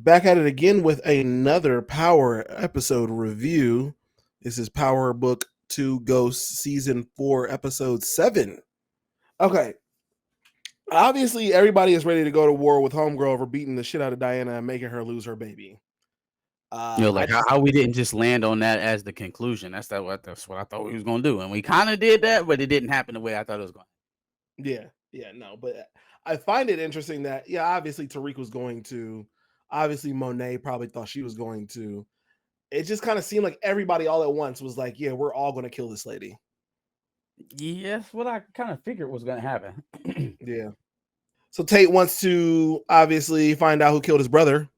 Back at it again with another Power episode review. This is Power Book 2 Ghosts Season 4, Episode 7. Okay. Obviously, everybody is ready to go to war with Homegirl over beating the shit out of Diana and making her lose her baby. Like how we didn't just land on that as the conclusion. That's what I thought we was gonna do, and we kind of did that, but it didn't happen the way I thought it was going. No, but I find it interesting that obviously TARIQ was going to, obviously Monet probably thought she was going to. It just kind of seemed like everybody all at once was like, yeah, we're all going to kill this lady. Yes, what I kind of figured was going to happen. Yeah. So Tate wants to obviously find out who killed his brother.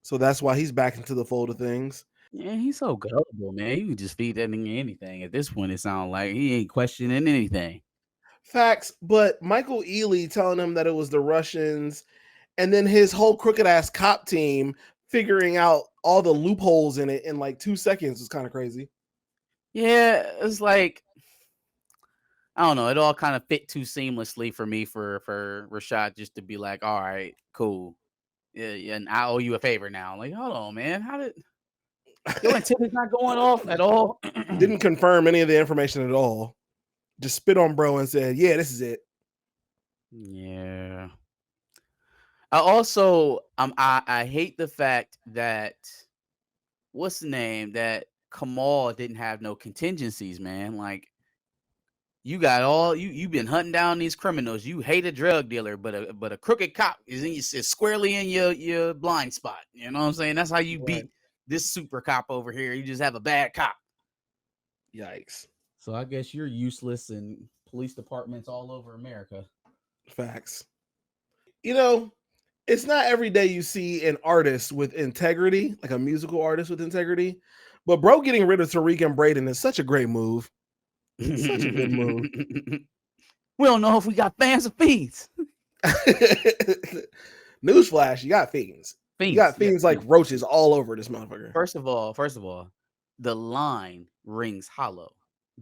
So that's why he's back into the fold of things. Yeah, he's so gullible, man. You can just feed that nigga anything. At this point, it sounds like he ain't questioning anything. Facts, but Michael Ealy telling him that it was the Russians, and then his whole crooked ass cop team figuring out all the loopholes in it in like 2 seconds was kind of crazy. Yeah, it's like, I don't know. It all kind of fit too seamlessly for me for Rashad just to be like, all right, cool. Yeah, and I owe you a favor now. Like, hold on, man. How did your antenna's not going off at all? Didn't confirm any of the information at all. Just spit on bro and said, yeah, this is it. Yeah. I also I hate the fact that what's the name that Kamal didn't have no contingencies, man. Like, you got all you've been hunting down these criminals. You hate a drug dealer, but a crooked cop is squarely in your blind spot. You know what I'm saying? That's how you beat this super cop over here. You just have a bad cop. Yikes. So I guess you're useless in police departments all over America. Facts. You know, it's not every day you see an artist with integrity, like a musical artist with integrity. But bro getting rid of TARIQ and Braden is such a great move. Such a good move. We don't know if we got fans or fiends. Newsflash, you got fiends. You got fiends like roaches all over this motherfucker. First of all, the line rings hollow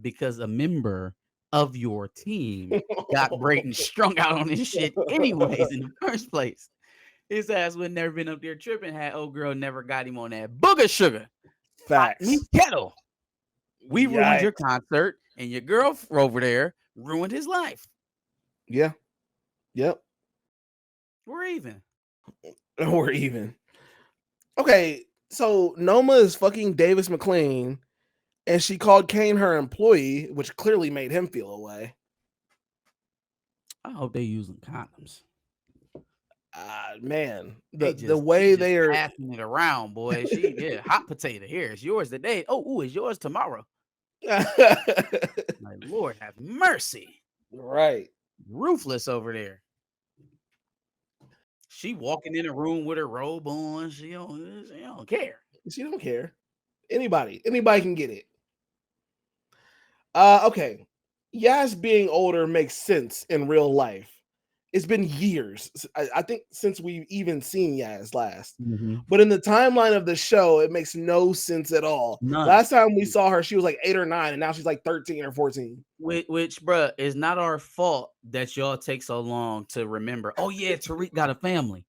because a member of your team got Braden strung out on this shit anyways in the first place. His ass would never been up there tripping had old girl never got him on that booger sugar. Facts. Me kettle. We ruined your concert, and your girl over there ruined his life. Yeah. Yep. We're even. We're even. Okay, so Noma is fucking Davis McLean, and she called Kane her employee, which clearly made him feel away. I hope they using condoms. Man, the way they are passing it around, boy. Hot potato. Here, it's yours today. Oh, it's yours tomorrow. My Lord, have mercy. Right, ruthless over there. She walking in a room with her robe on. She don't care. She don't care. Anybody can get it. Okay. Yaz being older makes sense in real life. It's been years, I think, since we've even seen Yaz last. Mm-hmm. But in the timeline of the show, it makes no sense at all. None. Last time we saw her, she was like 8 or 9, and now she's like 13 or 14. Which, bruh, is not our fault that y'all take so long to remember. Oh yeah, TARIQ got a family.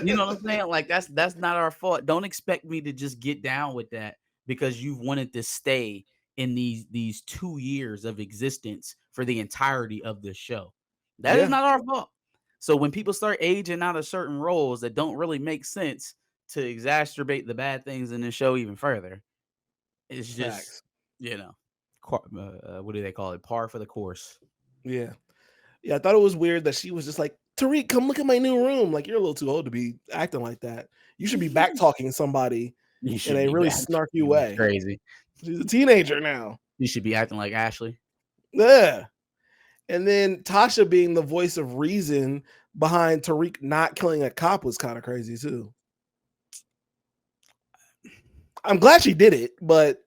You know what I'm saying? Like that's not our fault. Don't expect me to just get down with that because you've wanted to stay in these 2 years of existence for the entirety of the show. That is not our fault. So when people start aging out of certain roles that don't really make sense to exacerbate the bad things in the show even further, it's just what do they call it? Par for the course. Yeah. I thought it was weird that she was just like, TARIQ, come look at my new room. Like, you're a little too old to be acting like that. You should be back talking somebody in a really snarky way. Crazy. She's a teenager now. You should be acting like Ashley. Yeah. And then Tasha being the voice of reason behind TARIQ not killing a cop was kind of crazy too. I'm glad she did it, but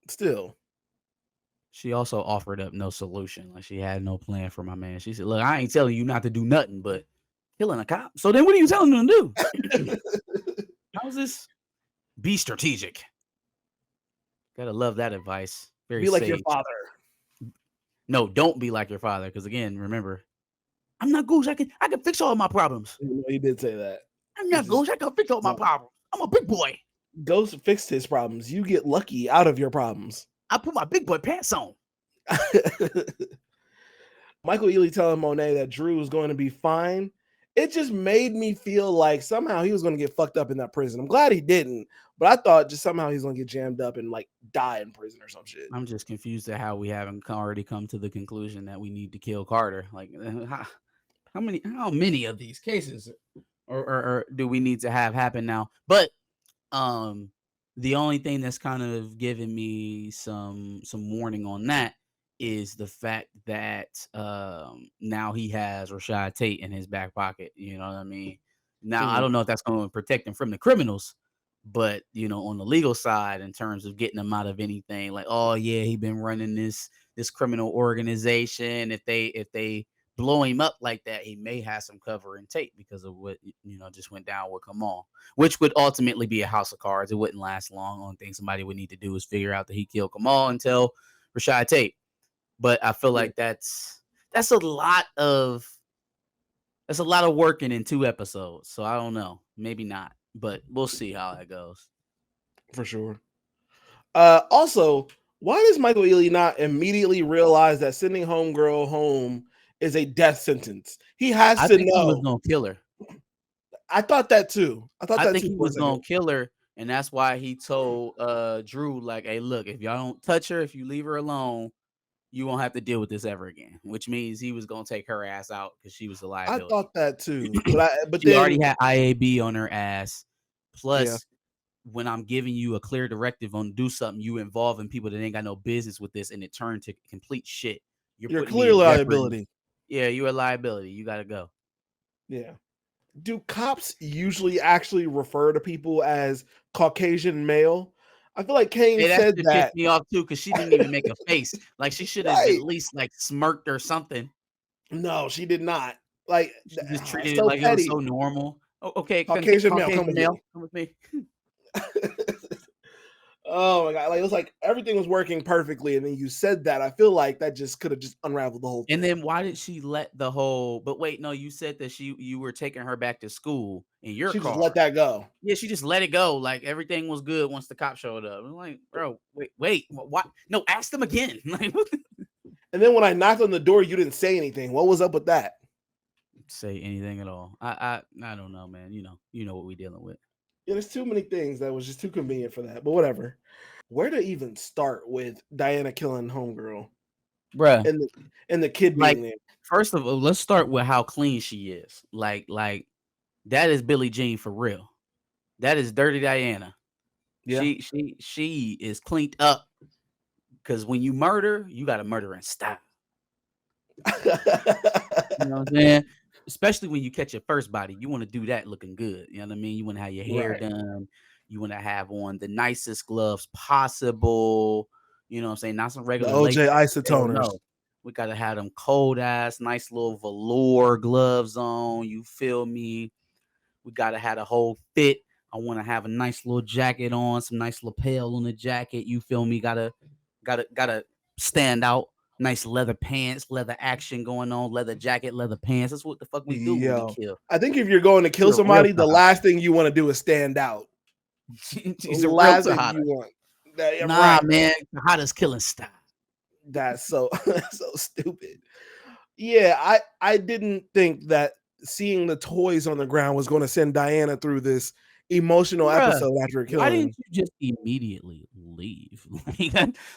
still. She also offered up no solution. Like she had no plan for my man. She said, look, I ain't telling you not to do nothing, but killing a cop. So then what are you telling them to do? How's this? Be strategic. Gotta love that advice. Very be like sage. your father. No, don't be like your father. Because again, remember, I'm not Goose. I can fix all of my problems. He did say that. I'm not Ghost. I can fix all my problems. I'm a big boy. Ghost fixed his problems. You get lucky out of your problems. I put my big boy pants on. Michael Ealy telling Monet that Drew was going to be fine. It just made me feel like somehow he was going to get fucked up in that prison. I'm glad he didn't, but I thought just somehow he's going to get jammed up and like die in prison or some shit. I'm just confused at how we haven't already come to the conclusion that we need to kill Carter. Like, how many of these cases or do we need to have happen now? But the only thing that's kind of giving me some warning on that is the fact that now he has Rashad Tate in his back pocket. You know what I mean? Now I don't know if that's going to protect him from the criminals, but on the legal side, in terms of getting him out of anything, like, oh yeah, he been running this criminal organization. If they blow him up like that, he may have some cover and tape because of what just went down with Kamal, which would ultimately be a house of cards. It wouldn't last long. Only thing somebody would need to do is figure out that he killed Kamal and tell Rashad Tate. But I feel like that's a lot of working in 2 episodes. So I don't know, maybe not, but we'll see how that goes. For sure. Also, why does Michael Ealy not immediately realize that sending homegirl home is a death sentence? He has to know. He was gonna kill her. I thought that too. I think he was gonna kill her, and that's why he told Drew, like, hey, look, if y'all don't touch her, if you leave her alone, you won't have to deal with this ever again. Which means he was gonna take her ass out because she was a liability. I thought that too, but she already had IAB on her ass. Plus, when I'm giving you a clear directive on do something, you involving people that ain't got no business with this, and it turned to complete shit. You're clear liability. Yeah, you're a liability. You gotta go. Yeah. Do cops usually actually refer to people as Caucasian male? I feel like Kane said that. Pissed me off too, because she didn't even make a face. Like, she should have at least like smirked or something. No, she did not. Like, she just treated it like petty. It was so normal. Oh, okay, Caucasian male, come with me. Oh my god! Like, it was like everything was working perfectly, and then you said that. I feel like that just could have just unraveled the whole thing. And then why did she let the whole? But wait, no, you said that you were taking her back to school in your car. Just let that go. Yeah, she just let it go. Like, everything was good once the cop showed up. I'm like, bro, wait, what? No, ask them again. And then when I knocked on the door, you didn't say anything. What was up with that? Say anything at all? I don't know, man. You know what we're dealing with. Yeah, there's too many things that was just too convenient for that. But whatever. Where to even start with Diana killing homegirl, bruh, and the kid being there? First of all, let's start with how clean she is. Like that is Billie Jean for real. That is Dirty Diana. Yeah. She is cleaned up, because when you murder, you got to murder in style. You know what I'm saying? Especially when you catch your first body, you want to do that looking good. You know what I mean? You want to have your hair done. You want to have on the nicest gloves possible. You know what I'm saying? Not some regular OJ isotoners. No. We got to have them cold ass, nice little velour gloves on. You feel me? We got to have a whole fit. I want to have a nice little jacket on, some nice lapel on the jacket. You feel me? Gotta stand out. Nice leather pants, leather action going on, leather jacket, leather pants. That's what the fuck we do when we kill. I think if you're going to kill somebody, the last thing you want to do is stand out. She's the last thing you want. Man, the hottest killing style. That's so stupid. Yeah, I didn't think that seeing the toys on the ground was going to send Diana through this emotional episode after killing. Why didn't you just immediately leave?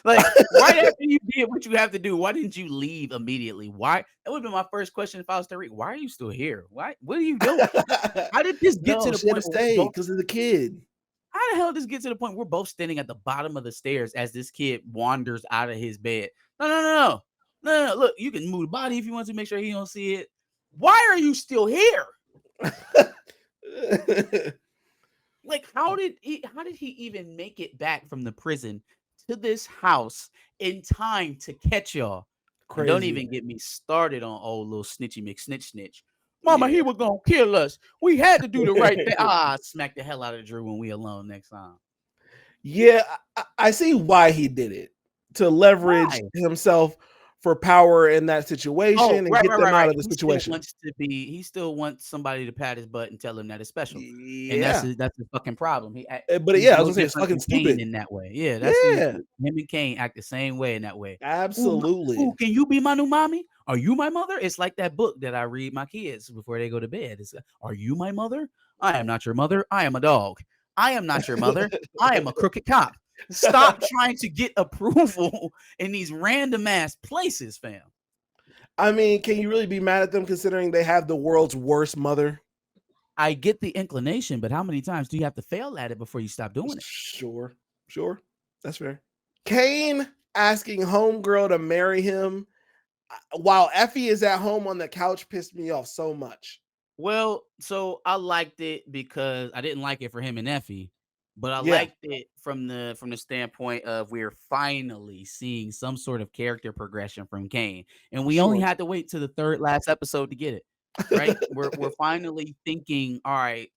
Like right after you did what you have to do, why didn't you leave immediately? Why? That would have been my first question if I was TARIQ. Why are you still here? Why? What are you doing? How did this get to the point? Stay because of the kid. How the hell did this get to the point we're both standing at the bottom of the stairs as this kid wanders out of his bed? No. Look, you can move the body if you want to, make sure he don't see it. Why are you still here? Like, how did he even make it back from the prison to this house in time to catch y'all? Don't even get me started on old little Snitchy McSnitch. Mama, he was gonna kill us. We had to do the right thing. Smack the hell out of Drew when we alone next time. Yeah, I see why he did it, to leverage himself for Power in that Oh, situation and right, get right, them right, out right. of the situation. He still wants somebody to pat his butt and tell him that it's special, and Yeah. that's his fucking problem. But He's yeah, I was no gonna say it's different fucking than Kane stupid. in that way. Yeah, that's his Yeah, him and Kane act the same way in that way. Ooh, absolutely. can you be my new mommy? Are you my mother? It's like that book that I read my kids before they go to bed. It's, "Are you my mother? I am not your mother. I am a dog. I am not your mother. I am a crooked cop." Stop trying to get approval in these random ass places, fam. I mean, can you really be mad at them considering they have the world's worst mother? I get the inclination, but how many times do you have to fail at it before you stop doing it? Sure, sure. That's fair. Kane asking Homegirl to marry him while Effie is at home on the couch pissed me off so much. Well, so I liked it because I didn't like it for him and Effie, but I Yeah, liked it from the standpoint of we're finally seeing some sort of character progression from Kane, and we only sure. had to wait to the third last episode to get it. Right? We're finally thinking, all right,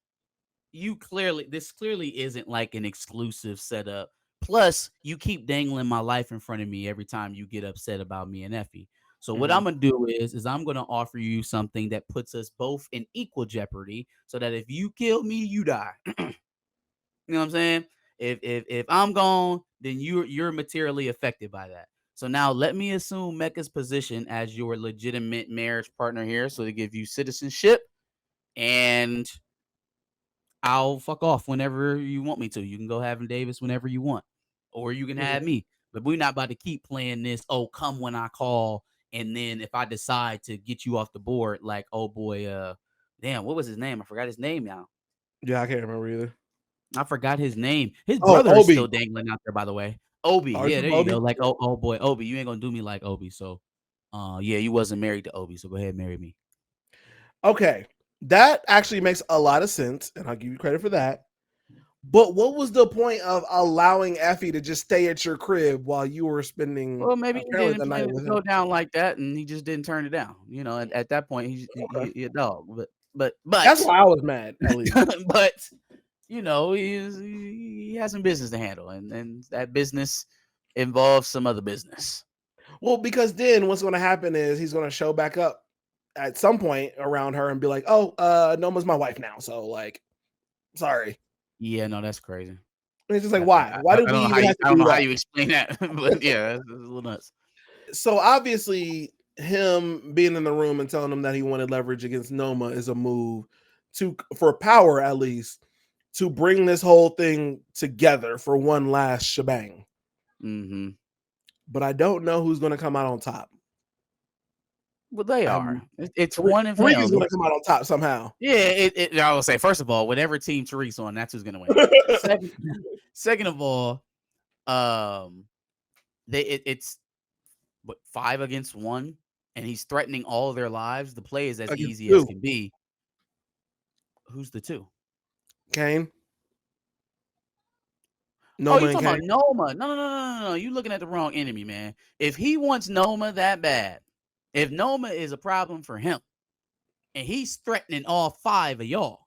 this clearly isn't like an exclusive setup. Plus, you keep dangling my life in front of me every time you get upset about me and Effie. So what Mhm. I'm gonna do is I'm gonna offer you something that puts us both in equal jeopardy, so that if you kill me, you die. You know what I'm saying? If I'm gone, then you're materially affected by that. So now let me assume Mecca's position as your legitimate marriage partner here, so to give you citizenship, and I'll fuck off whenever you want me to. You can go have him Davis whenever you want, or you can have Mhm. me. But we're not about to keep playing this. Oh, come when I call, and then if I decide to get you off the board, like oh boy, damn, what was his name? I forgot his name now. Yeah, I can't remember either. I forgot his name. His Oh, brother is still Obi. dangling out there, by the way. Obi, Are yeah, you there you go. Obi? Like oh boy, Obi, you ain't gonna do me like Obi. So, yeah, you wasn't married to Obi, so go ahead and marry me. Okay. That actually makes a lot of sense, and I'll give you credit for that. But what was the point of allowing Effie to just stay at your crib while you were spending Well, maybe he apparently didn't the plan night it to with go him? down like that, and he just didn't turn it down. You know, at that point, Okay. he a dog. That's why I was mad, at least. But you know, he has some business to handle, and that business involves some other business. Well, because then what's going to happen is he's going to show back up at some point around her and be like, "Oh, Noma's my wife now." So, like, sorry. Yeah, no, that's crazy. And it's just like, why? Why I did we don't know how even you have to do that? explain that, but yeah, that's a little nuts. So obviously, him being in the room and telling him that he wanted leverage against Noma is a move to for Power, at least, to bring this whole thing together for one last shebang. Hmm. But I don't know who's going to come out on top. Well, they Um, are. It's one of Tariq is going him. to come out on top somehow. Yeah, I will say first of all, whatever team Tariq's on, that's who's gonna win. Second, second of all, um, it's what 5 against 1, and he's threatening all their lives. The play is as Against easy as who? can be. Who's the two? Kane, Oh, Noma, you and talking Kane. about Noma? No. You looking at the wrong enemy, man. If he wants Noma that bad, if Noma is a problem for him, and he's threatening all 5 of y'all,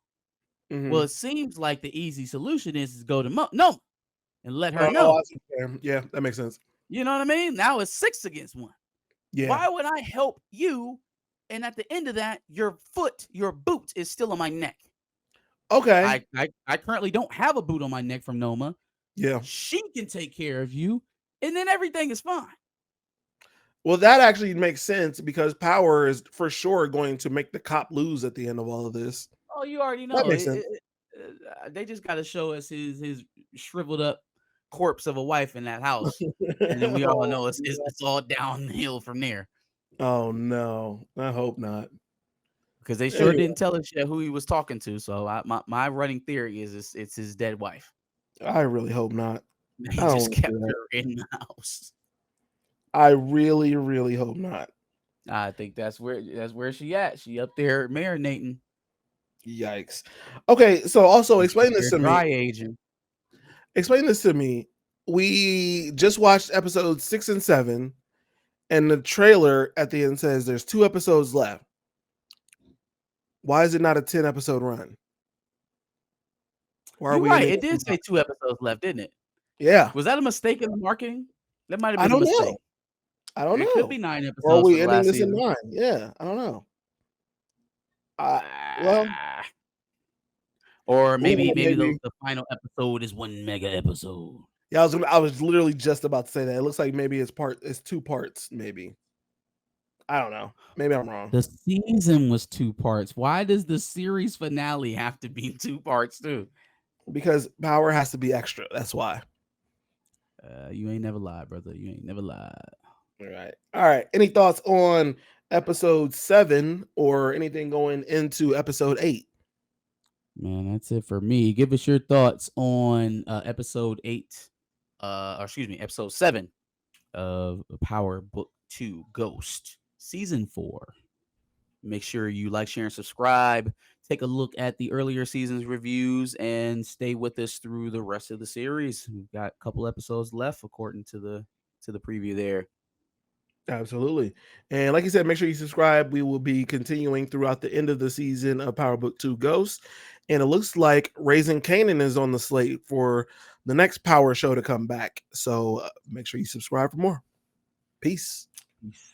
well, Mm-hmm. it seems like the easy solution is go to Noma and let her Oh, know. I see. Yeah, that makes sense. You know what I mean? Now it's 6 against 1. Yeah. Why would I help you? And at the end of that, your boot is still on my neck. Okay. I currently don't have a boot on my neck from Noma. Yeah. She can take care of you, and then everything is fine. Well, that actually makes sense because Power is for sure going to make the cop lose at the end of all of this. Oh, you already That know. makes sense. They just got to show us his shriveled up corpse of a wife in that house, and then we all Oh, know no. it's all downhill from there. Oh no, I hope not. Because they sure Anyway, didn't tell us yet who he was talking to. So my running theory is it's his dead wife. I really hope not. He I don't just want to kept hear that. her in the house. I really, really hope not. I think that's where she at. She up there marinating. Yikes. Okay, so also She's up explain this there to me. dry aging. Explain this to me. We just watched episodes 6 and 7, and the trailer at the end says there's 2 episodes left. Why is it not a 10 episode run? Why are You're we right. ending It it did now? say 2 episodes left, didn't it? Yeah, Was that a mistake in the marketing? That might have I been a don't know. mistake. I don't It could be know. 9 Or are episodes for we the ending last this in season. 9? Yeah, I don't know. Well, Ah, or you maybe know, maybe maybe. the final episode is one mega episode. Yeah, I was literally just about to say that. It looks like maybe it's 2 parts, maybe. I don't know. Maybe I'm wrong. The season was 2 parts. Why does the series finale have to be 2 parts too? Because power has to be extra. That's why. You ain't never lied, brother. You ain't never lied. All right. All right. Any thoughts on episode 7 or anything going into episode 8? Man, that's it for me. Give us your thoughts on episode 8, or excuse me, episode 7 of Power Book 2 Ghost, season 4. Make sure you like, share, and subscribe. Take a look at the earlier seasons reviews and stay with us through the rest of the series. We've got a couple episodes left according to the preview there. Absolutely. And like you said, make sure you subscribe. We will be continuing throughout the end of the season of Power Book 2 Ghosts. And it looks like Raising Canaan is on the slate for the next Power show to come back. So make sure you subscribe for more. Peace. Peace.